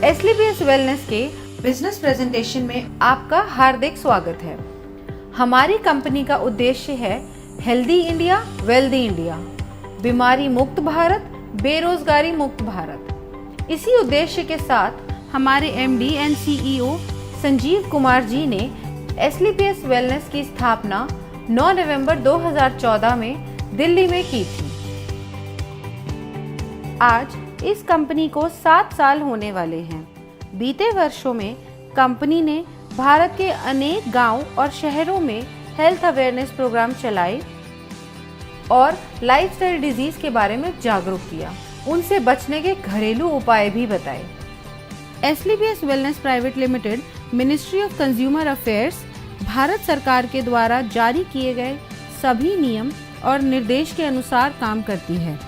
एसलीपीएस wellness के business presentation में आपका हार्दिक स्वागत है। हमारी कंपनी का उद्देश्य है हेल्दी इंडिया वेल्दी इंडिया, बीमारी मुक्त भारत, बेरोजगारी मुक्त भारत। इसी उद्देश्य के साथ हमारे MD and CEO Sanjeev Kumar ji ने एसलीपीएस वेलनेस की स्थापना 9 नवंबर 2014 में दिल्ली में की थी। आज इस कंपनी को 7 साल होने वाले हैं। बीते वर्षों में कंपनी ने भारत के अनेक गांव और शहरों में हेल्थ अवेयरनेस प्रोग्राम चलाए और लाइफस्टाइल डिजीज के बारे में जागरूक किया, उनसे बचने के घरेलू उपाय भी बताए। SLPS wellness private limited ministry of consumer affairs Bharat सरकार के द्वारा जारी किए गए सभी नियम और निर्देश के अनुसार काम करती है।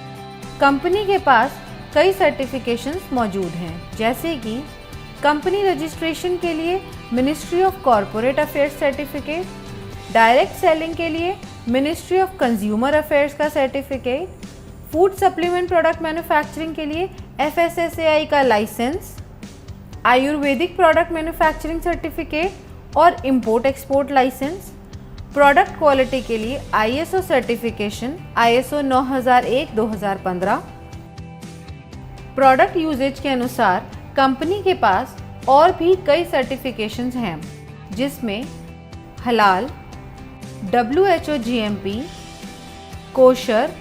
कंपनी के पास कई सर्टिफिकेशंस मौजूद हैं, जैसे कि कंपनी रजिस्ट्रेशन के लिए ministry of corporate affairs certificate, direct selling के लिए मिनिस्ट्री ऑफ कंज्यूमर अफेयर्स का certificate, food supplement product manufacturing के लिए FSSAI का licence, Ayurvedic product manufacturing certificate और import export licence, product quality के लिए ISO certification ISO 9001-2015। Product usage के अनुसार कंपनी के पास और भी कई सर्टिफिकेशंस हैं, जिसमें हलाल, WHO GMP, kosher,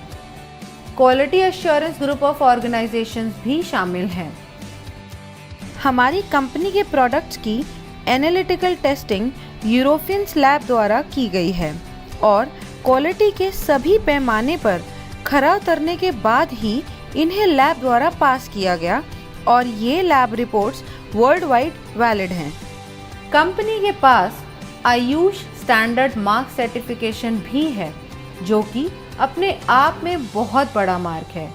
quality assurance group of organisations भी शामिल हैं। हमारी कंपनी के प्रोडक्ट्स की एनालिटिकल टेस्टिंग यूरोपियंस लैब द्वारा की गई है और क्वालिटी के सभी पैमाने पर खरा उतरने के बाद ही इन्हें लैब द्वारा पास किया गया और ये lab reports world wide valid हैं। कंपनी के पास आयुष स्टैंडर्ड मार्क सर्टिफिकेशन भी है, जो कि अपने आप में बहुत बड़ा मार्क है,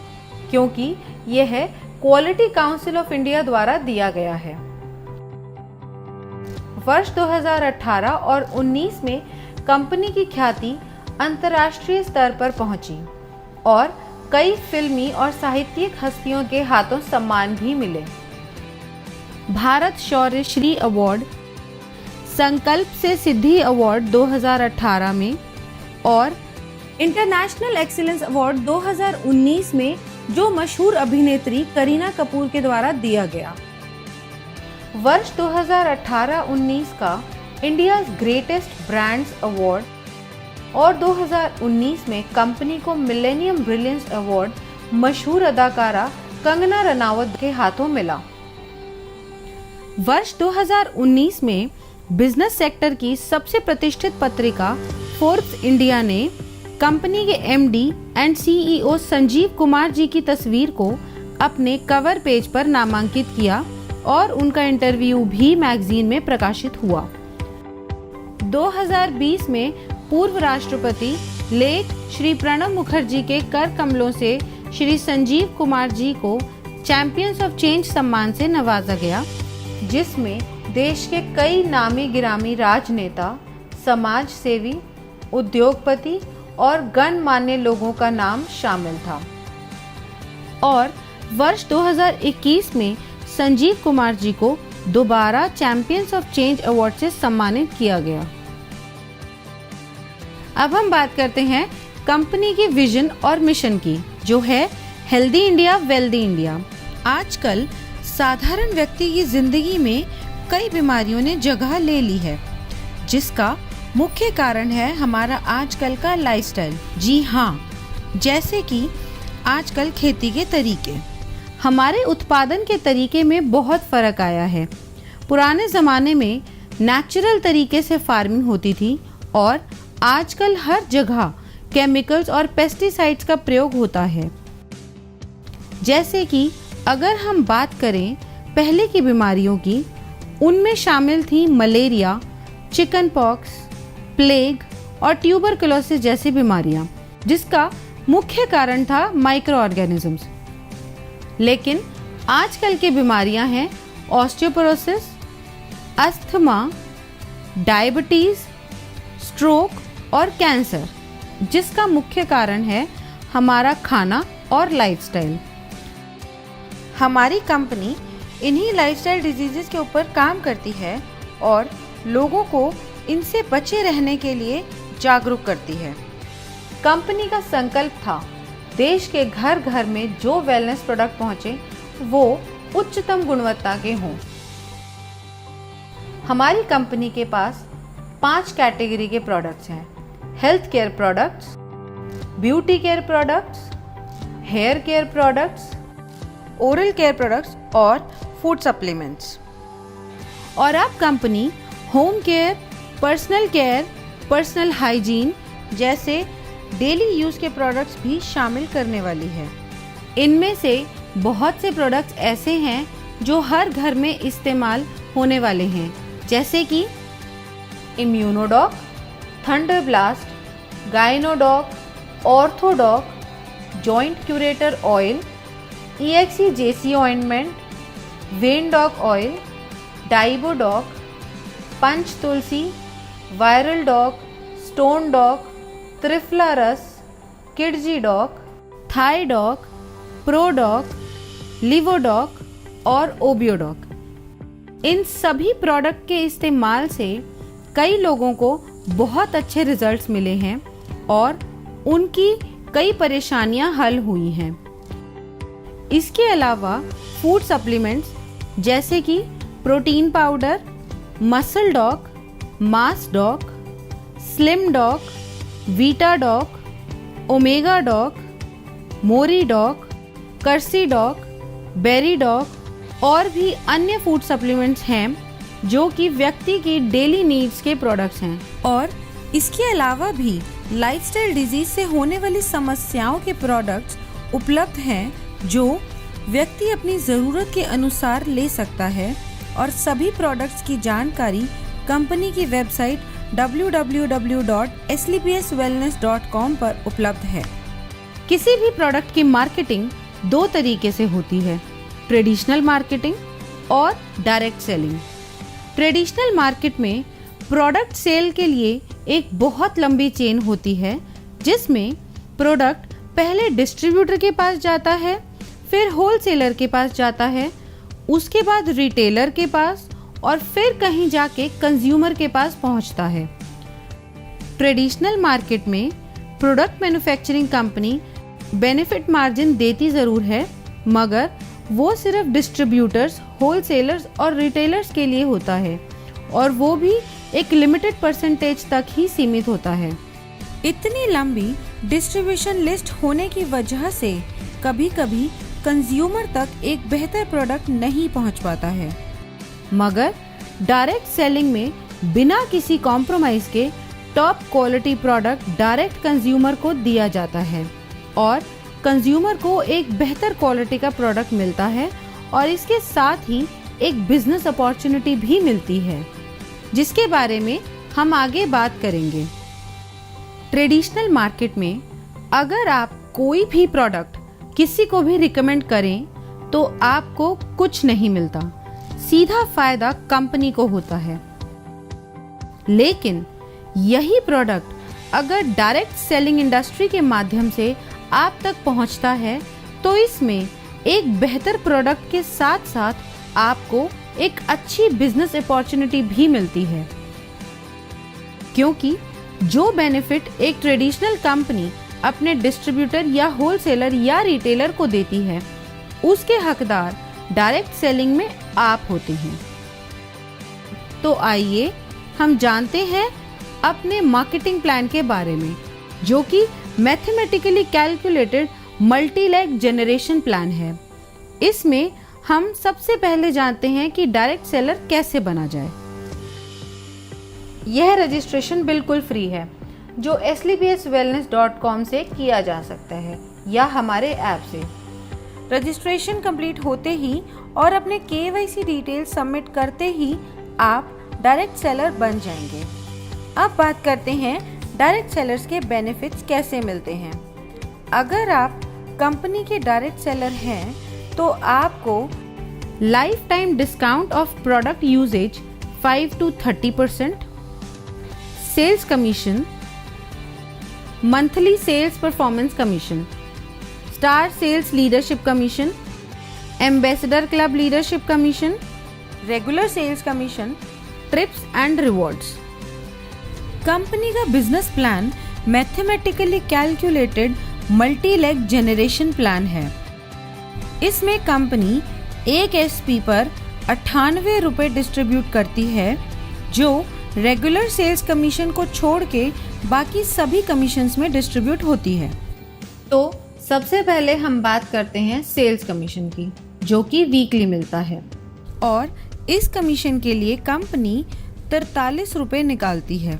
क्योंकि यह क्वालिटी काउंसिल ऑफ इंडिया द्वारा दिया गया है। वर्ष 2018 और 19 में कंपनी की ख्याति अंतर्राष्ट्रीय स्तर पर पहुंची और कई फिल्मी और साहित्यिक हस्तियों के हाथों सम्मान भी मिले। भारत शौर्य श्री अवार्ड, संकल्प से सिद्धि अवार्ड 2018 में और इंटरनेशनल एक्सीलेंस अवार्ड 2019 में जो मशहूर अभिनेत्री करीना कपूर के द्वारा दिया गया। वर्ष 2018-19 का इंडिया ग्रेटेस्ट ब्रांड्स अवार्ड और 2019 में कंपनी को मिलेनियम ब्रिलियंस अवार्ड मशहूर अदाकारा कंगना रनावत के हाथों मिला। वर्ष 2019 में बिजनेस सेक्टर की सबसे प्रतिष्ठित पत्रिका फोर्ब्स इंडिया ने कंपनी के MD and CEO Sanjeev Kumar ji की तस्वीर को अपने कवर पेज पर नामांकित किया और उनका इंटरव्यू भी मैगजीन में प्रकाशित हुआ। 2020 में पूर्व राष्ट्रपति लेट श्री प्रणब मुखर्जी के कर कमलों से श्री संजीव कुमार जी को चैंपियंस ऑफ चेंज सम्मान से नवाजा गया, जिसमें देश के कई नामी गिरामी राजनेता, समाज सेवी, उद्योगपति और गणमान्य लोगों का नाम शामिल था। और वर्ष 2021 में संजीव कुमार जी को दोबारा चैंपियंस ऑफ चेंज अवार्ड से सम्मानित किया गया। अब हम बात करते हैं कंपनी की विजन और मिशन की, जो है हेल्दी इंडिया वेल्दी इंडिया। आजकल साधारण व्यक्ति की जिंदगी में कई बीमारियों ने जगह ले ली है, जिसका मुख्य कारण है हमारा आजकल का लाइफस्टाइल। जी हाँ, जैसे कि आजकल खेती के तरीके, हमारे उत्पादन के तरीके में बहुत फर्क आया है। पुराने ज़माने में नेचुरल तरीके से फार्मिंग होती थी और आजकल हर जगह केमिकल्स और पेस्टिसाइड्स का प्रयोग होता है। जैसे कि अगर हम बात करें पहले की बीमारियों की, उनमें शामिल थी मलेरिया, चिकन पॉक्स, प्लेग और ट्यूबरकुलोसिस जैसी बीमारियां, जिसका मुख्य कारण था माइक्रो ऑर्गेनिजम्स। लेकिन आजकल की बीमारियां हैं ऑस्टियोपोरोसिस, अस्थमा, डायबिटीज, स्ट्रोक और कैंसर, जिसका मुख्य कारण है हमारा खाना और लाइफस्टाइल। हमारी कंपनी इन्हीं लाइफस्टाइल डिजीजेस के ऊपर काम करती है और लोगों को इनसे बचे रहने के लिए जागरूक करती है। कंपनी का संकल्प था देश के घर घर में जो वेलनेस प्रोडक्ट पहुंचे वो उच्चतम गुणवत्ता के हों। हमारी कंपनी के पास 5 कैटेगरी के प्रोडक्ट्स हैं: health care products, beauty care products, hair care products, oral care products और फूड सप्लीमेंट्स। और अब company home care, personal care, personal hygiene जैसे डेली यूज के प्रोडक्ट्स भी शामिल करने वाली है। इनमें से बहुत से प्रोडक्ट्स ऐसे हैं जो हर घर में इस्तेमाल होने वाले हैं, जैसे कि Immunodoc, Thunder Blast, Gynodoc, Orthodoc, Joint Curator Oil, EXE-JC ointment, Vendoc Oil, Diabodoc, Panch Tulsi, Viral Doc, Stone Doc, Triphala Ras, Kidzy Doc, Thai Doc, Prodoc, Livodoc और ओबियोडॉक। इन सभी प्रोडक्ट के इस्तेमाल से कई लोगों को बहुत अच्छे रिजल्ट्स मिले हैं और उनकी कई परेशानियां हल हुई हैं। इसके अलावा फूड सप्लीमेंट्स जैसे कि protein powder, Muscle Doc, Mass Doc, Slim Doc, Vita Doc, Omega Doc, Mori Doc, कर्सी डॉक, बेरी डॉक और भी अन्य फूड सप्लीमेंट्स हैं जो कि व्यक्ति की डेली नीड्स के प्रोडक्ट्स हैं। और इसके अलावा भी लाइफस्टाइल डिजीज से होने वाली समस्याओं के प्रोडक्ट्स उपलब्ध हैं जो व्यक्ति अपनी ज़रूरत के अनुसार ले सकता है। और सभी प्रोडक्ट्स की जानकारी कंपनी की वेबसाइट www.slpswellness.com पर उपलब्ध है। किसी भी प्रोडक्ट की मार्केटिंग 2 तरीके से होती है: ट्रेडिशनल मार्केटिंग और डायरेक्ट सेलिंग। ट्रेडिशनल मार्केट में प्रोडक्ट सेल के लिए एक बहुत लंबी चेन होती है, जिसमें प्रोडक्ट पहले डिस्ट्रीब्यूटर के पास जाता है, फिर होलसेलर के पास जाता है, उसके बाद रिटेलर के पास और फिर कहीं जाके कंज्यूमर के पास पहुंचता है। ट्रेडिशनल मार्केट में product manufacturing company benefit margin देती ज़रूर है, मगर वो सिर्फ डिस्ट्रीब्यूटर्स, होलसेलर्स और रिटेलर्स के लिए होता है और वो भी एक लिमिटेड परसेंटेज तक ही सीमित होता है। इतनी लंबी डिस्ट्रीब्यूशन लिस्ट होने की वजह से कभी-कभी कंज्यूमर तक एक बेहतर प्रोडक्ट नहीं पहुंच पाता है। मगर डायरेक्ट सेलिंग में बिना किसी कॉम्प्रोमाइज के top quality product direct consumer को दिया जाता है और कंज्यूमर को एक बेहतर क्वालिटी का प्रोडक्ट मिलता है और इसके साथ ही एक बिजनेस अपॉर्चुनिटी भी मिलती है, जिसके बारे में हम आगे बात करेंगे। ट्रेडिशनल मार्केट में अगर आप कोई भी प्रोडक्ट किसी को भी रिकमेंड करें तो आपको कुछ नहीं मिलता, सीधा फायदा कंपनी को होता है। लेकिन यही प्रोडक्ट अगर डायरेक्ट सेलिंग इंडस्ट्री के माध्यम से आप तक पहुंचता है तो इसमें एक बेहतर प्रोडक्ट के साथ साथ आपको एक अच्छी बिजनेस अपॉर्चुनिटी भी मिलती है, क्योंकि जो बेनिफिट एक ट्रेडिशनल कंपनी अपने डिस्ट्रीब्यूटर या होलसेलर या रिटेलर को देती है, उसके हकदार डायरेक्ट सेलिंग में आप होते हैं। तो आइए हम जानते हैं अपने मार्केटिंग प्लान के बारे में, जो कि mathematically calculated multi leg generation plan है। इसमें हम सबसे पहले जानते हैं कि डायरेक्ट सेलर कैसे बना जाए। यह रजिस्ट्रेशन बिल्कुल फ्री है, जो slpswellness.com से किया जा सकता है या हमारे ऐप से। रजिस्ट्रेशन कंप्लीट होते ही और अपने KYC डिटेल सबमिट करते ही आप डायरेक्ट सेलर बन जाएंगे। अब बात करते हैं डायरेक्ट सेलर्स के बेनिफिट्स कैसे मिलते हैं। अगर आप कंपनी के डायरेक्ट सेलर हैं तो आपको life time discount of product usage 5 to 30%, sales commission, monthly sales performance commission, star sales leadership commission, ambassador club leadership commission, regular sales commission, trips and rewards. Company का business plan mathematically calculated multi leg generation plan है। इसमें company एक SP पर 98 रुपये distribute करती है, जो regular sales commission को छोड़ के बाकी सभी कमीशंस में डिस्ट्रीब्यूट होती है। तो सबसे पहले हम बात करते हैं सेल्स कमीशन की, जो कि वीकली मिलता है, और इस कमीशन के लिए कंपनी 43 रुपये निकालती है।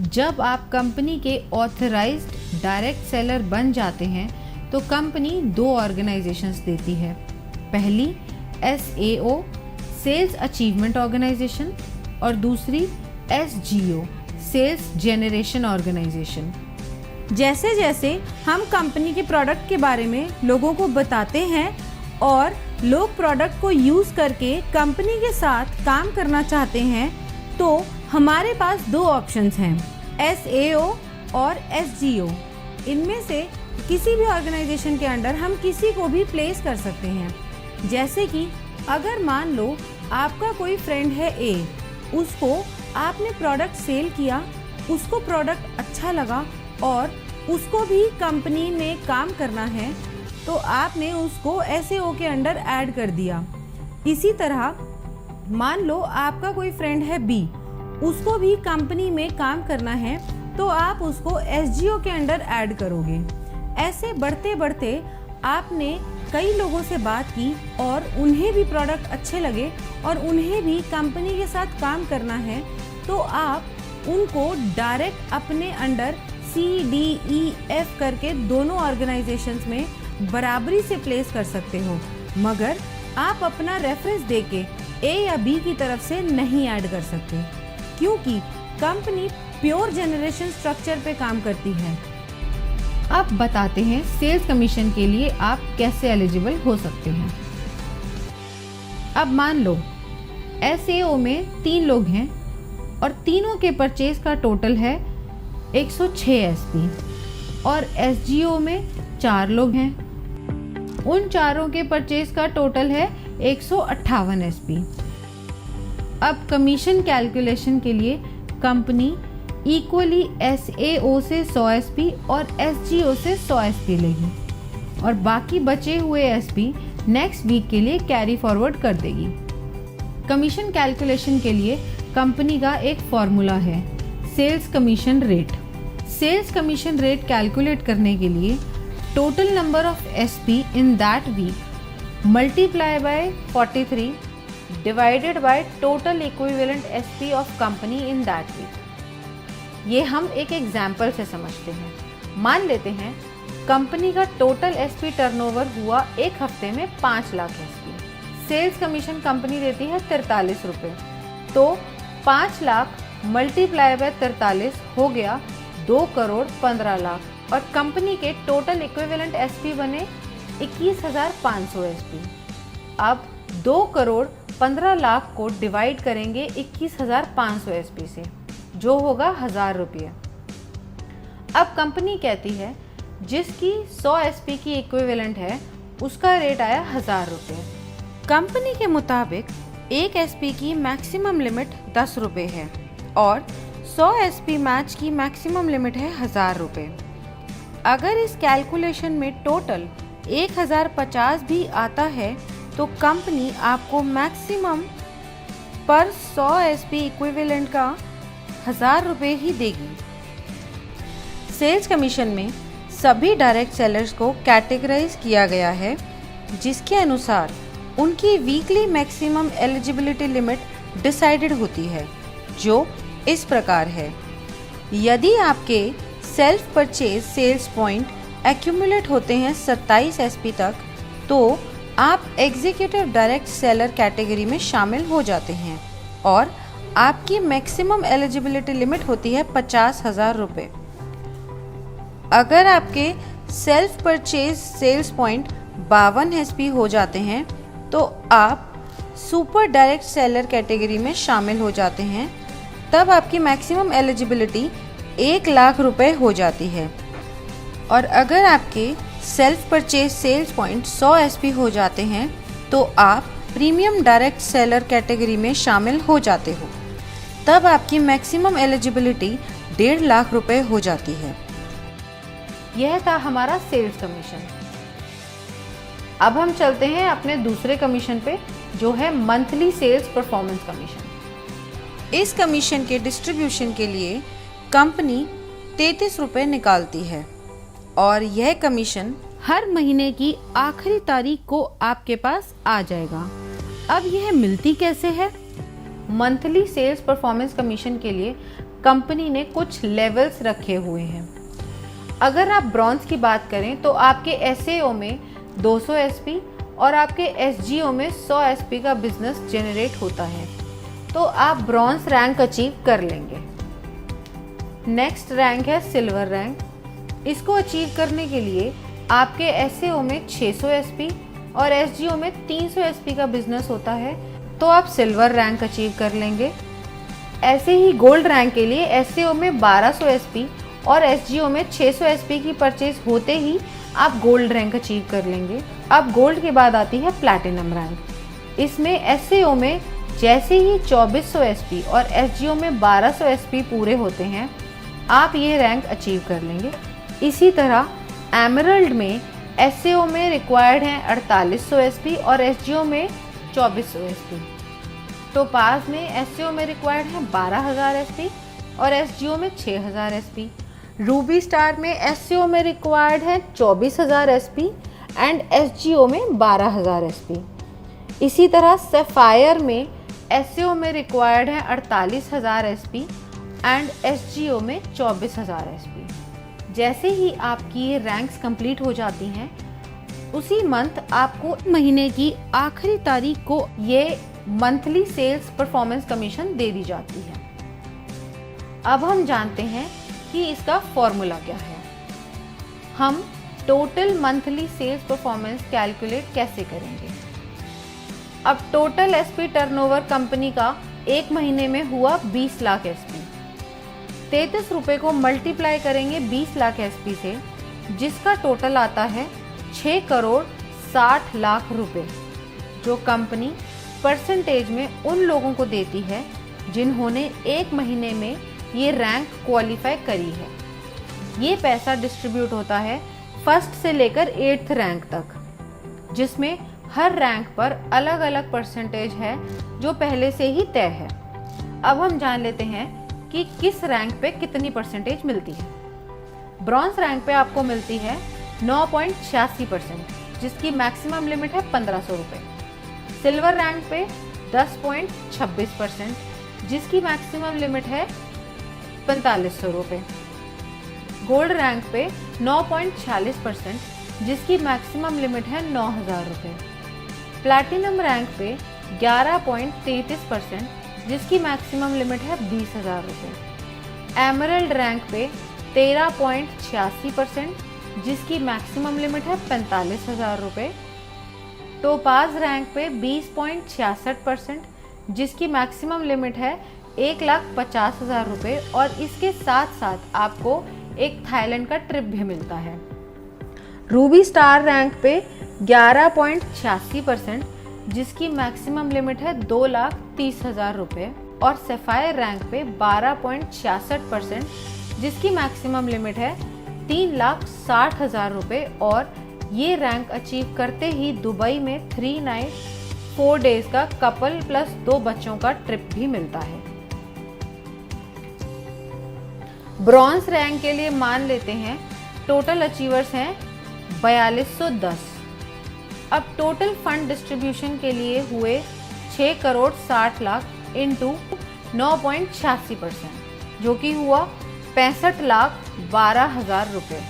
जब आप कंपनी के ऑथराइज्ड डायरेक्ट सेलर बन जाते हैं तो कंपनी 2 ऑर्गेनाइजेशंस देती है। पहली SAO सेल्स अचीवमेंट ऑर्गेनाइजेशन और दूसरी SGO सेल्स जेनरेशन ऑर्गेनाइजेशन। जैसे जैसे हम कंपनी के प्रोडक्ट के बारे में लोगों को बताते हैं और लोग प्रोडक्ट को यूज़ करके कंपनी के साथ काम करना चाहते हैं, तो हमारे पास 2 ऑप्शंस हैं, SAO और SGO। इनमें से किसी भी ऑर्गेनाइजेशन के अंडर हम किसी को भी प्लेस कर सकते हैं। जैसे कि अगर मान लो आपका कोई फ्रेंड है A, उसको आपने प्रोडक्ट सेल किया, उसको प्रोडक्ट अच्छा लगा और उसको भी कंपनी में काम करना है, तो आपने उसको SAO के अंडर ऐड कर दिया। इसी तरह मान लो आपका कोई फ्रेंड है B, उसको भी कंपनी में काम करना है, तो आप उसको SGO के अंडर ऐड करोगे। ऐसे बढ़ते बढ़ते आपने कई लोगों से बात की और उन्हें भी प्रोडक्ट अच्छे लगे और उन्हें भी कंपनी के साथ काम करना है, तो आप उनको डायरेक्ट अपने अंडर CDEF करके दोनों ऑर्गेनाइजेशंस में बराबरी से प्लेस कर सकते हो, मगर आप अपना रेफरेंस देके A या B की तरफ से नहीं ऐड कर सकते, क्योंकि कंपनी प्योर जनरेशन स्ट्रक्चर पे काम करती है। अब बताते हैं सेल्स कमीशन के लिए आप कैसे एलिजिबल हो सकते हैं। अब मान लो SAO में 3 लोग हैं और तीनों के परचेज का टोटल है 106 SP, और SGO में 4 लोग हैं, उन चारों के परचेज का टोटल है 158 SP। अब कमीशन कैलकुलेशन के लिए कंपनी इक्वली SAO से 100 SP और SGO से 100 SP लेगी और बाकी बचे हुए SP नेक्स्ट वीक के लिए कैरी फॉरवर्ड कर देगी। कमीशन कैलकुलेशन के लिए कंपनी का एक फॉर्मूला है, sales commission rate. Sales commission rate calculate करने के लिए total number of SP in that week multiply by 43 divided by total equivalent SP of company in that week. ये हम एक एग्जाम्पल से समझते हैं। मान लेते हैं कंपनी का टोटल SP टर्नओवर हुआ एक हफ्ते में 5 lakh SP। Sales commission company देती है 43 रुपये, तो 5 लाख मल्टीप्लाई बाय 43 हो गया 2 करोड़ 15 लाख, और कंपनी के टोटल इक्विवेलेंट SP बने 21,500 SP। अब 2 करोड़ 15 लाख को डिवाइड करेंगे 21,500 SP से, जो होगा 1000 रुपये। अब कंपनी कहती है जिसकी 100 SP की इक्विवेलेंट है उसका रेट आया 1000 रुपये। कंपनी के मुताबिक एक SP की मैक्सिमम लिमिट 10 रुपये है और 100 SP मैच की मैक्सिमम लिमिट है 1000 रुपये। अगर इस कैलकुलेशन में टोटल 1050 भी आता है तो कंपनी आपको मैक्सिमम पर 100 SP इक्विवेलेंट का 1000 रुपये ही देगी। सेल्स कमीशन में सभी डायरेक्ट सेलर्स को कैटेगराइज किया गया है, जिसके अनुसार उनकी weekly maximum eligibility limit decided होती है, जो इस प्रकार है। यदि आपके self purchase sales point accumulate होते हैं 27 SP तक, तो आप एग्जीक्यूटिव डायरेक्ट सेलर कैटेगरी में शामिल हो जाते हैं और आपकी मैक्सिमम एलिजिबिलिटी लिमिट होती है 50,000 रुपये। अगर आपके self purchase sales point 52 SP हो जाते हैं तो आप सुपर डायरेक्ट सेलर कैटेगरी में शामिल हो जाते हैं। तब आपकी मैक्सिमम एलिजिबिलिटी 1 लाख रुपए हो जाती है। और अगर आपके self purchase sales point 100 SP हो जाते हैं तो आप प्रीमियम डायरेक्ट सेलर कैटेगरी में शामिल हो जाते हो। तब आपकी मैक्सिमम एलिजिबिलिटी 1.5 लाख रुपए हो जाती है। यह था हमारा सेल्स कमीशन। अब हम चलते हैं अपने दूसरे कमीशन पे, जो है मंथली सेल्स परफॉर्मेंस कमीशन। इस कमीशन के डिस्ट्रीब्यूशन के लिए कंपनी 33 रुपये निकालती है और यह कमीशन हर महीने की आखिरी तारीख को आपके पास आ जाएगा। अब यह मिलती कैसे है? मंथली सेल्स परफॉर्मेंस कमीशन के लिए कंपनी ने कुछ लेवल्स रखे हुए हैं। अगर आप ब्रॉन्ज की बात करें तो आपके SAO में 200 SP और आपके SGO में 100 SP का बिजनेस जनरेट होता है तो आप ब्रॉन्ज रैंक अचीव कर लेंगे। नेक्स्ट रैंक है सिल्वर रैंक। इसको अचीव करने के लिए आपके SAO में 600 SP और SGO में 300 SP का बिजनेस होता है तो आप सिल्वर रैंक अचीव कर लेंगे। ऐसे ही गोल्ड रैंक के लिए SAO में 1200 SP और SGO में 600 SP की परचेज होते ही आप गोल्ड रैंक अचीव कर लेंगे। अब गोल्ड के बाद आती है प्लैटिनम रैंक। इसमें SAO में जैसे ही 2400 SP और SGO में 1200 SP पूरे होते हैं आप ये रैंक अचीव कर लेंगे। इसी तरह एमरल्ड में SAO में रिक्वायर्ड हैं 4800 SP और SGO में 2400 SP। टोपाज में SAO में रिक्वायर्ड है 12000 SP और SGO में 6000 SP। रूबी स्टार में SAO में रिक्वायर्ड है 24000 SP एंड SGO में 12000 SP। इसी तरह सैफायर में SAO में रिक्वायर्ड है 48000 SP एंड SGO में 24000 SP। जैसे ही आपकी ये रैंक्स कंप्लीट हो जाती हैं उसी मंथ आपको महीने की आखिरी तारीख को ये मंथली सेल्स परफॉर्मेंस कमीशन दे दी जाती है। अब हम जानते हैं कि इसका फॉर्मूला क्या है। हम total monthly sales performance calculate कैसे करेंगे? अब टोटल SP टर्नओवर कंपनी का एक महीने में हुआ 20 लाख SP। 33 रुपये को मल्टीप्लाई करेंगे 20 लाख SP से, जिसका टोटल आता है 6 करोड़ 60 लाख रुपए, जो कंपनी परसेंटेज में उन लोगों को देती है जिन्होंने एक महीने में ये रैंक क्वालिफाई करी है। ये पैसा डिस्ट्रीब्यूट होता है फर्स्ट से लेकर 8th रैंक तक, जिसमें हर रैंक पर अलग अलग परसेंटेज है जो पहले से ही तय है। अब हम जान लेते हैं कि किस रैंक पे कितनी परसेंटेज मिलती है। ब्रॉन्ज रैंक पे आपको मिलती है 9.86%, जिसकी मैक्सिमम लिमिट है 1500 रुपये। सिल्वर रैंक पे 10.26%, जिसकी मैक्सिमम लिमिट है 4500 रुपये। गोल्ड रैंक पे 9.46%, जिसकी मैक्सिमम लिमिट है 9000 रुपये। प्लैटिनम रैंक पे 11.33%, जिसकी मैक्सिमम लिमिट है 20000 रुपये। एमरल्ड रैंक पे 13.86%, जिसकी मैक्सिमम लिमिट है 45000 रुपये। टोपाज रैंक पे 20.66%, जिसकी मैक्सिमम लिमिट है 1,50,000 रुपये और इसके साथ साथ आपको एक थाईलैंड का ट्रिप भी मिलता है। रूबी स्टार रैंक पे 11.86%, जिसकी मैक्सिमम लिमिट है 2,30,000 रुपये और सैफायर रैंक पे 12.66%, जिसकी मैक्सिमम लिमिट है 3,60,000 रुपये और ये रैंक अचीव करते ही दुबई में 3 नाइट 4 डेज का कपल प्लस 2 बच्चों का ट्रिप भी मिलता है। ब्रॉन्ज रैंक के लिए मान लेते हैं टोटल अचीवर्स हैं 4210। अब टोटल फंड डिस्ट्रीब्यूशन के लिए हुए 6 करोड़ 60 लाख इंटू 9.86%, जो कि हुआ 65,12,000 रुपये।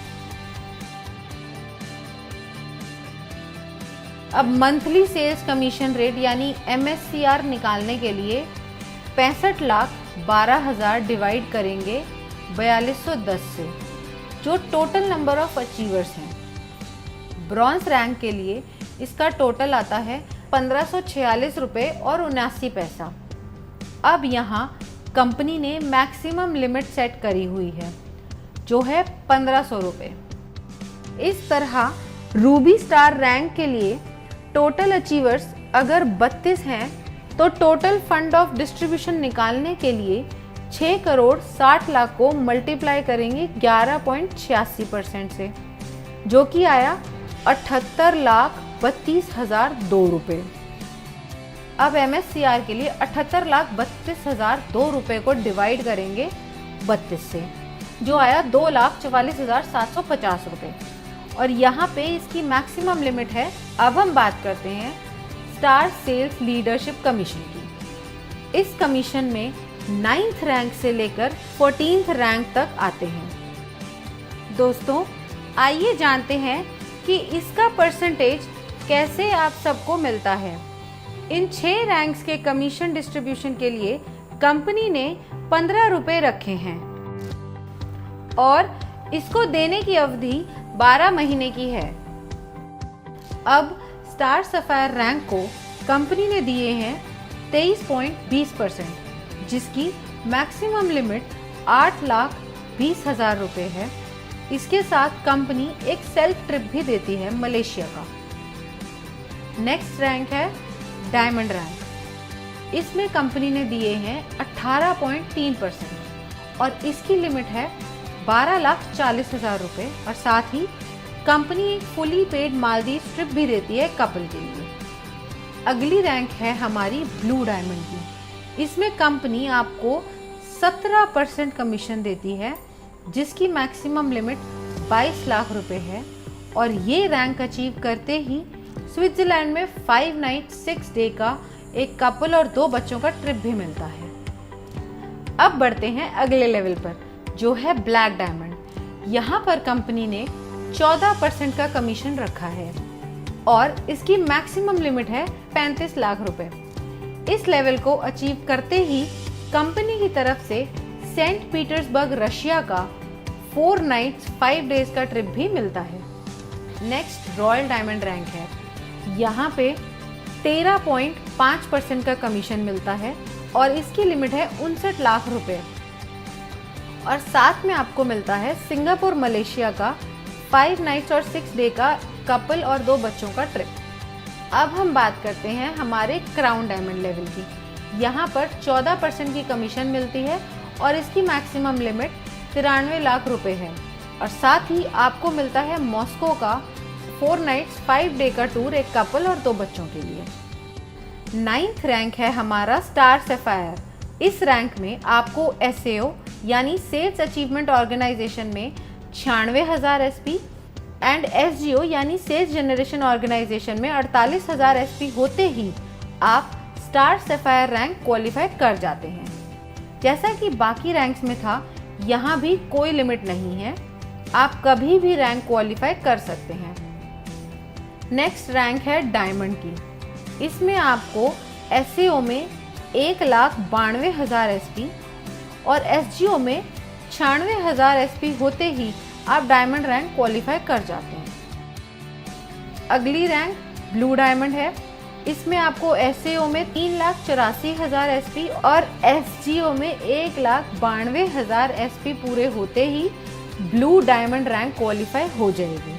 अब मंथली सेल्स कमीशन रेट यानी MSCR निकालने के लिए 65,12,000 डिवाइड करेंगे 4210 से, जो टोटल नंबर ऑफ अचीवर्स हैं। ब्रॉन्ज रैंक के लिए इसका टोटल आता है 1546 रुपये और 79 पैसा। अब यहाँ कंपनी ने मैक्सिमम लिमिट सेट करी हुई है, जो है 1500 रुपये। इस तरह रूबी स्टार रैंक के लिए टोटल अचीवर्स अगर 32 हैं तो टोटल फंड ऑफ डिस्ट्रीब्यूशन निकालने के लिए 6 करोड़ 60 लाख को मल्टीप्लाई करेंगे 11.86% से, जो कि आया 78,32,002 रुपये। अब MSCR के लिए 78,32,002 रुपये को डिवाइड करेंगे 32 से, जो आया 2,44,750 रुपये। और यहाँ पे इसकी मैक्सिमम लिमिट है। अब हम बात करते हैं स्टार सेल्स लीडरशिप कमीशन की। इस कमीशन में 9th रैंक से लेकर 14th रैंक तक आते हैं। दोस्तों, आइए जानते हैं कि इसका परसेंटेज कैसे आप सबको मिलता है। इन 6 रैंक्स के कमीशन डिस्ट्रीब्यूशन के लिए कंपनी ने 15 रुपये रखे हैं और इसको देने की अवधि 12 महीने की है। अब स्टार सफायर रैंक को कंपनी ने दिए हैं 23.20%, जिसकी मैक्सिमम लिमिट 8,20,000 रुपये है। इसके साथ कंपनी एक सेल्फ ट्रिप भी देती है मलेशिया का। नेक्स्ट रैंक है डायमंड रैंक। इसमें कंपनी ने दिए हैं 18.3% और इसकी लिमिट है 12,40,000 रुपये। और साथ ही कंपनी एक फुली पेड मालदीव ट्रिप भी देती है कपल के लिए। अगली रैंक है हमारी ब्लू डायमंड की। इसमें कंपनी आपको 17% कमीशन देती है, जिसकी मैक्सिमम लिमिट 22 लाख रुपए है। और ये रैंक अचीव करते ही स्विट्जरलैंड में 5 नाइट 6 डे का एक कपल और 2 बच्चों का ट्रिप भी मिलता है। अब बढ़ते हैं अगले लेवल पर, जो है ब्लैक डायमंड। यहाँ पर कंपनी ने 14% का कमीशन रखा है और इसकी मैक्सिमम लिमिट है 35 लाख रुपए। इस लेवल को अचीव करते ही कंपनी की तरफ से सेंट पीटर्सबर्ग रशिया का 4 नाइट्स 5 डेज का ट्रिप भी मिलता है। नेक्स्ट रॉयल डायमंड रैंक है। यहाँ पे 13.5% का कमीशन मिलता है और इसकी लिमिट है 59 लाख रुपए। और साथ में आपको मिलता है सिंगापुर मलेशिया का 5 नाइट्स और 6 डे का कपल और 2 बच्चों का ट्रिप। अब हम बात करते हैं हमारे क्राउन डायमंड लेवल की। यहाँ पर 14% की कमीशन मिलती है और इसकी मैक्सिमम लिमिट 93 लाख रुपए है। और साथ ही आपको मिलता है मॉस्को का 4 नाइट्स 5 डे का टूर एक कपल और 2 बच्चों के लिए। 9th रैंक है हमारा स्टार सफायर। इस रैंक में आपको SAO यानी सेल्स अचीवमेंट ऑर्गेनाइजेशन में 96,000 SP एंड SGO यानी सेल्स जनरेशन ऑर्गेनाइजेशन में 48,000 SP होते ही आप स्टार सफायर रैंक क्वालिफाई कर जाते हैं। जैसा कि बाकी रैंक्स में था, यहाँ भी कोई लिमिट नहीं है, आप कभी भी रैंक क्वालिफाई कर सकते हैं। नेक्स्ट रैंक है डायमंड की। इसमें आपको SAO में 1,92,000 SP और SGO में 96,000 SP होते ही आप डायमंड रैंक क्वालिफाई कर जाते हैं। अगली रैंक ब्लू डायमंड है। इसमें आपको SAO में 3,84,000 SP और SGO में 1,92,000 SP पूरे होते ही ब्लू डायमंड रैंक क्वालिफाई हो जाएगी।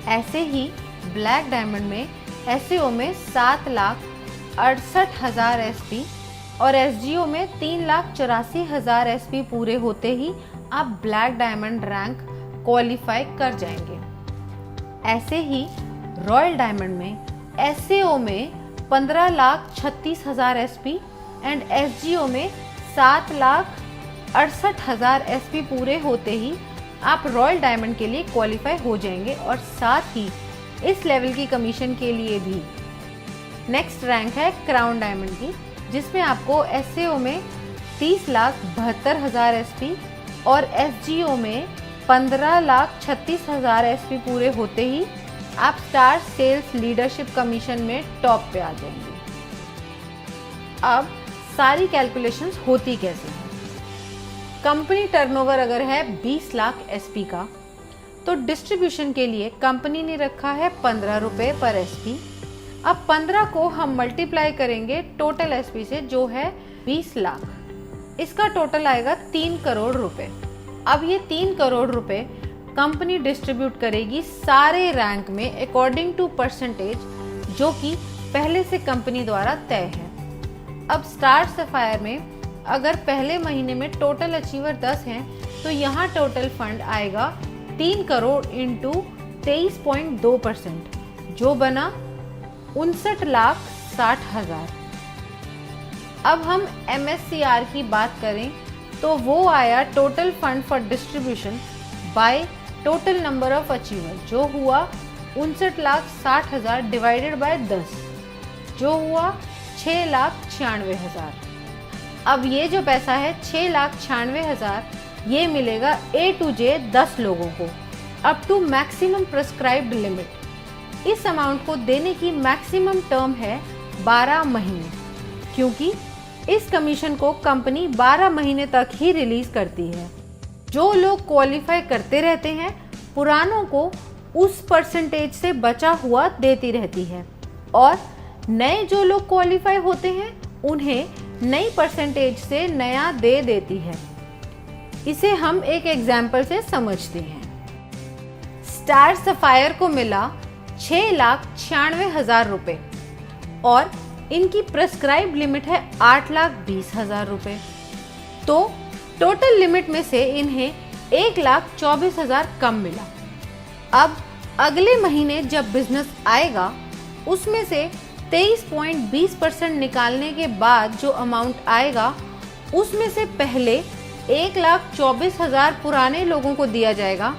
ऐसे ही ब्लैक डायमंड में SAO में 7,68,000 SP और SGO में 3,84,000 SP पूरे होते ही आप ब्लैक डायमंड रैंक क्वालिफाई कर जाएंगे। ऐसे ही रॉयल डायमंड में SAO में 15,36,000 SP एंड SGO में 7,68,000 SP पूरे होते ही आप रॉयल डायमंड के लिए क्वालिफाई हो जाएंगे और साथ ही इस लेवल की कमीशन के लिए भी। नेक्स्ट रैंक है क्राउन डायमंड की, जिसमें आपको SAO में 30,72,000 SP और SGO में 15,36,000 SP पूरे होते ही आप स्टार सेल्स लीडरशिप कमीशन में टॉप पे आ जाएंगे। अब सारी कैलकुलेशंस होती कैसे हैं। कंपनी टर्नओवर अगर है 20 लाख SP का, तो डिस्ट्रीब्यूशन के लिए कंपनी ने रखा है 15 रुपये पर SP। अब 15 को हम मल्टीप्लाई करेंगे टोटल SP से, जो है 20 लाख। इसका टोटल आएगा 3 करोड़ रुपए। अब ये 3 करोड़ रुपए कंपनी डिस्ट्रीब्यूट करेगी सारे रैंक में अकॉर्डिंग टू परसेंटेज, जो कि पहले से कंपनी द्वारा तय है। अब स्टार सफायर में अगर पहले महीने में टोटल अचीवर 10 हैं तो यहाँ टोटल फंड आएगा 3 करोड़ इंटू 23.2%, जो बना 59,60,000। अब हम MSCR की बात करें तो वो आया total fund for distribution by total number of achiever, जो हुआ 59,60,000 डिवाइडेड बाय 10, जो हुआ 6,96,000। अब ये जो पैसा है 6,96,000 ये मिलेगा A to J 10 लोगों को up to maximum prescribed limit. इस अमाउंट को देने की मैक्सिमम टर्म है 12 महीने, क्योंकि इस कमीशन को कंपनी 12 महीने तक ही रिलीज करती है। जो लोग क्वालिफाई करते रहते हैं पुरानों को उस परसेंटेज से बचा हुआ देती रहती है, और नए जो लोग क्वालिफाई होते हैं उन्हें नई परसेंटेज से नया दे देती है। इसे हम एक एग्जाम्पल से समझते हैं। स्टार सफायर को मिला 6,96,000 रुपए और इनकी प्रेस्क्राइब लिमिट है 8,20,000 रुपए, तो टोटल लिमिट में से इन्हें 1,24,000 कम मिला। अब अगले महीने जब बिजनेस आएगा उसमें से 23.20% निकालने के बाद जो अमाउंट आएगा उसमें से पहले 1,24,000 पुराने लोगों को दिया जाएगा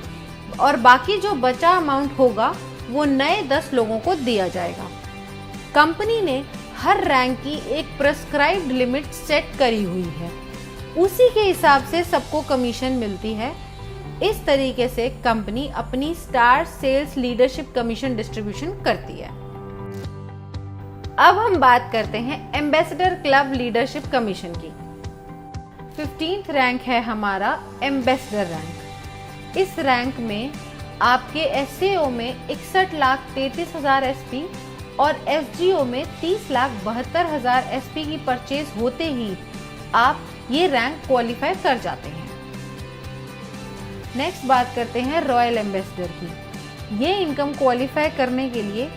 और बाकी जो बचा अमाउंट होगा वो नए 10 लोगों को दिया जाएगा। कंपनी ने हर रैंक की एक प्रेस्क्राइब्ड लिमिट सेट करी हुई है, उसी के हिसाब से सबको कमीशन मिलती है। इस तरीके से कंपनी अपनी star sales leadership commission distribution करती है। अब हम बात करते हैं एम्बेसडर क्लब लीडरशिप कमीशन की। 15th रैंक है हमारा एम्बेसडर रैंक। इस रैंक में आपके SAO में 61,33,000 SP और SGO में 30,72,000 SP की परचेज होते ही आप ये रैंक क्वालिफाई कर जाते हैं। नेक्स्ट बात करते हैं रॉयल एम्बेसडर की। ये इनकम क्वालिफाई करने के लिए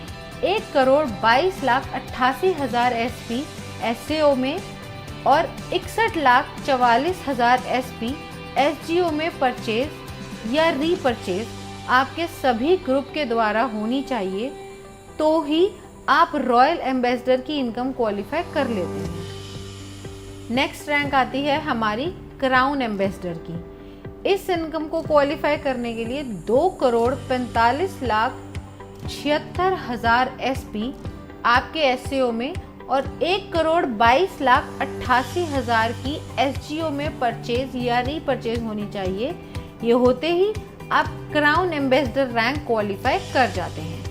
1,22,88,000 SP SAO में और 61,44,000 SP SGO में परचेज या रीपरचेज आपके सभी ग्रुप के द्वारा होनी चाहिए, तो ही आप रॉयल एम्बेसडर की इनकम क्वालिफाई कर लेते हैं। नेक्स्ट रैंक आती है हमारी क्राउन एम्बेसडर की। इस इनकम को क्वालिफाई करने के लिए 2,45,76,000 SP आपके SAO में और 1,22,88,000 की SGO में परचेज या रीपरचेज होनी चाहिए। ये होते ही आप क्राउन एम्बेसडर रैंक क्वालिफाई कर जाते हैं।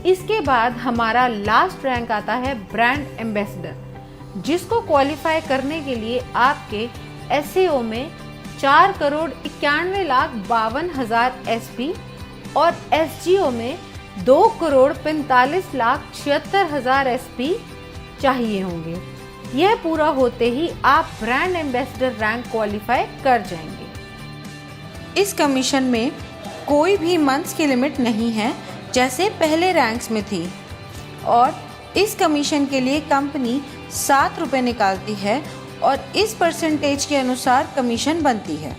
इसके बाद हमारा लास्ट रैंक आता है ब्रांड एम्बेसडर, जिसको क्वालिफाई करने के लिए आपके SAO में 4,91,52,000 SP और SGO में 2,45,76,000 SP चाहिए होंगे। यह पूरा होते ही आप ब्रांड एम्बेसडर रैंक क्वालिफाई कर जाएंगे। इस कमीशन में कोई भी मंथ्स की लिमिट नहीं है जैसे पहले रैंक्स में थी, और इस कमीशन के लिए कंपनी 7 रुपये निकालती है और इस परसेंटेज के अनुसार कमीशन बनती है।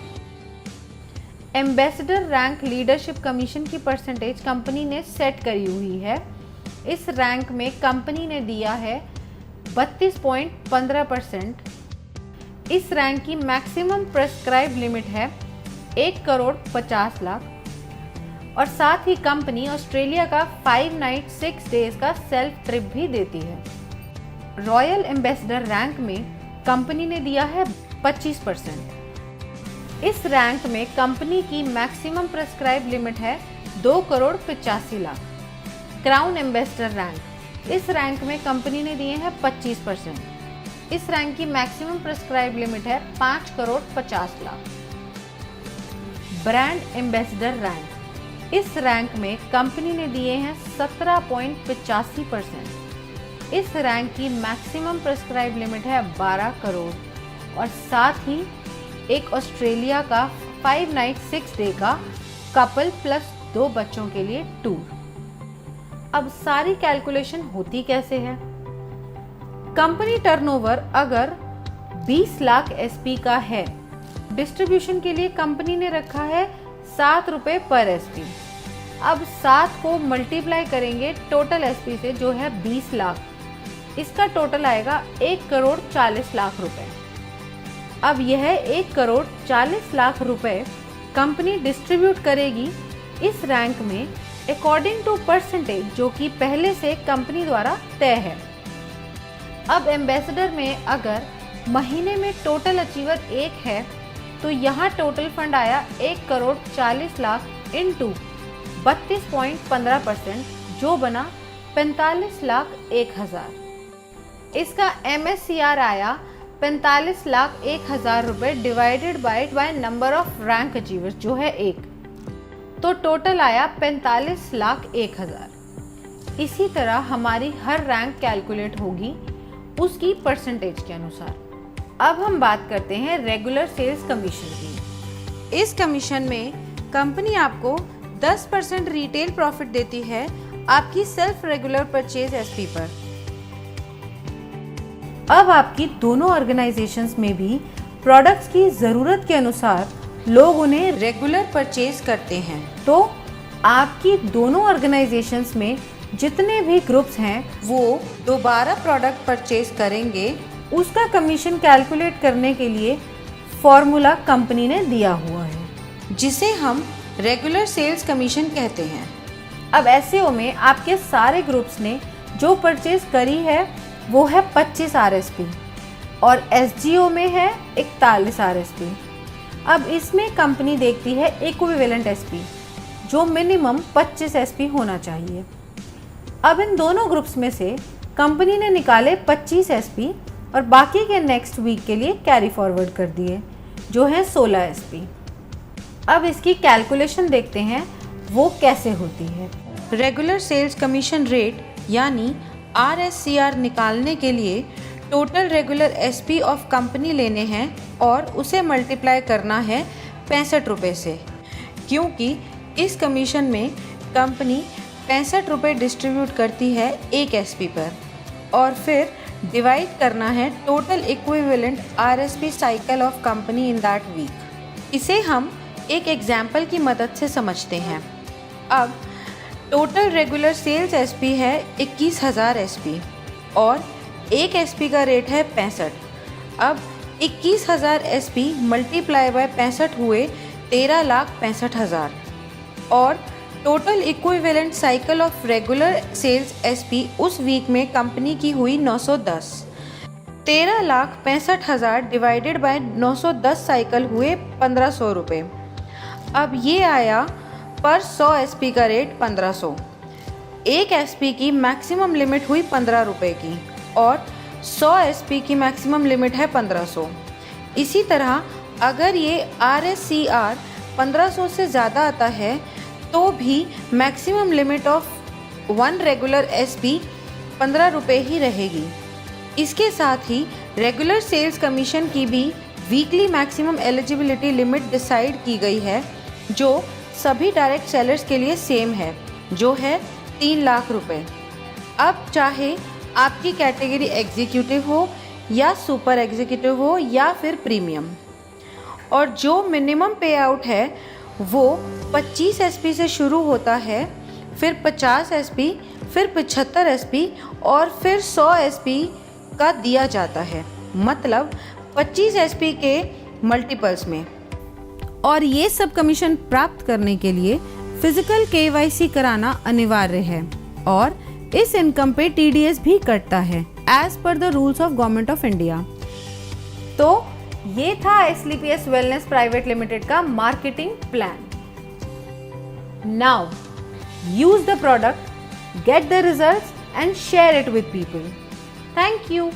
एम्बेसडर रैंक लीडरशिप कमीशन की परसेंटेज कंपनी ने सेट करी हुई है। इस रैंक में कंपनी ने दिया है 32.15%। इस रैंक की मैक्सिमम प्रेस्क्राइब लिमिट है 1,50,00,000 और साथ ही कंपनी ऑस्ट्रेलिया का 5 नाइट 6 डेज का सेल्फ ट्रिप भी देती है। रॉयल एम्बेसडर रैंक में कंपनी ने दिया है 25%। इस रैंक में कंपनी की मैक्सिमम प्रेस्क्राइब लिमिट है 2,85,00,000। क्राउन एम्बेसडर रैंक, इस रैंक में कंपनी ने दिए हैं 25%। इस रैंक की मैक्सिमम प्रेस्क्राइब लिमिट है 5,50,00,000। ब्रांड एम्बेसडर रैंक, इस रैंक में कंपनी ने दिए हैं 17.85%। इस रैंक की मैक्सिमम प्रेस्क्राइब लिमिट है 12 करोड़ और साथ ही एक ऑस्ट्रेलिया का 5 नाइट 6 डे का कपल प्लस 2 बच्चों के लिए टूर। अब सारी कैलकुलेशन होती कैसे है? कंपनी टर्नओवर अगर 20 लाख एसपी का है, डिस्ट्रीब्यूशन के लिए कंपनी ने रखा है 7 रुपए पर एसपी। अब 7 को मल्टीप्लाई करेंगे टोटल एसपी से जो है 20 लाख, इसका टोटल आएगा 1 करोड़ 40 लाख रुपए। अब यह 1 करोड़ 40 लाख रुपए कंपनी डिस्ट्रीब्यूट करेगी इस रैंक में अकॉर्डिंग टू परसेंटेज जो कि पहले से कंपनी द्वारा तय है। अब एम्बेसडर में अगर महीने में टोटल अचीवर 1 है तो यहाँ टोटल फंड आया 1 करोड़ 40 लाख इंटू 32.15% जो बना 45 लाख 1,000। इसका MSCR आया 45 लाख 1,000 रुपए divided by number of rank achievers जो है 1, तो टोटल आया 45 लाख 1,000। इसी तरह हमारी हर रैंक कैलकुलेट होगी उसकी परसेंटेज के अनुसार। अब हम बात करते हैं रेगुलर सेल्स कमीशन की। इस कमीशन में कंपनी आपको 10% रिटेल प्रॉफिट देती है आपकी सेल्फ रेगुलर परचेज एसपी पर। अब आपकी दोनों ऑर्गेनाइजेशंस में भी प्रोडक्ट्स की ज़रूरत के अनुसार लोग उन्हें रेगुलर परचेज करते हैं, तो आपकी दोनों ऑर्गेनाइजेशंस में जितने भी ग्रुप्स हैं वो दोबारा प्रोडक्ट परचेज करेंगे। उसका कमीशन कैलकुलेट करने के लिए फॉर्मूला कंपनी ने दिया हुआ है जिसे हम रेगुलर सेल्स कमीशन कहते हैं। अब एसईओ में आपके सारे ग्रुप्स ने जो परचेज करी है वो है 25 RSP और एसजीओ में है 41 RSP। अब इसमें कंपनी देखती है इक्विवेलेंट एसपी जो मिनिमम 25 SP होना चाहिए। अब इन दोनों ग्रुप्स में से कंपनी ने निकाले 25 SP और बाकी के नेक्स्ट वीक के लिए कैरी फॉरवर्ड कर दिए जो है 16 SP। अब इसकी कैलकुलेशन देखते हैं वो कैसे होती है। रेगुलर सेल्स कमीशन रेट यानी RSCR निकालने के लिए total regular SP of company लेने हैं और उसे मल्टीप्लाई करना है 65 रुपये से, क्योंकि इस कमीशन में कंपनी 65 रुपये डिस्ट्रीब्यूट करती है एक SP पर और फिर डिवाइड करना है total equivalent RSP cycle of company in that week. इसे हम एक एग्जाम्पल की मदद से समझते हैं। अब टोटल रेगुलर सेल्स SP है 21,000 SP और एक SP का रेट है 65। अब 21,000 SP मल्टीप्लाई बाय 65 हुए 13,65,000 और total equivalent cycle of regular sales SP उस वीक में कंपनी की हुई 910। 13,65,000 डिवाइडेड बाय 910 साइकिल हुए 1,500 रुपये। अब ये आया पर 100 SP का रेट 1,500। एक SP की मैक्सिमम लिमिट हुई 15 रुपये की और 100 SP की मैक्सिमम लिमिट है 1,500। इसी तरह अगर ये RSCR 1,500 से ज़्यादा आता है तो भी maximum limit of 1 regular SP 15 रुपये ही रहेगी। इसके साथ ही रेगुलर सेल्स कमीशन की भी weekly maximum eligibility limit decide की गई है जो सभी डायरेक्ट सेलर्स के लिए सेम है जो है 3 लाख रुपए। अब चाहे आपकी कैटेगरी एग्जीक्यूटिव हो या सुपर एग्जीक्यूटिव हो या फिर प्रीमियम, और जो मिनिमम पे आउट है वो 25 SP से शुरू होता है, फिर 50 SP, फिर 75 SP और फिर 100 SP का दिया जाता है, मतलब 25 SP के मल्टीपल्स में। और ये सब कमीशन प्राप्त करने के लिए फिजिकल KYC कराना अनिवार्य है और इस इनकम पे TDS भी कटता है as per the rules of government of India. तो ये था SLPS वेलनेस प्राइवेट लिमिटेड का marketing plan. Now use the product, get the results and share it with people. Thank you.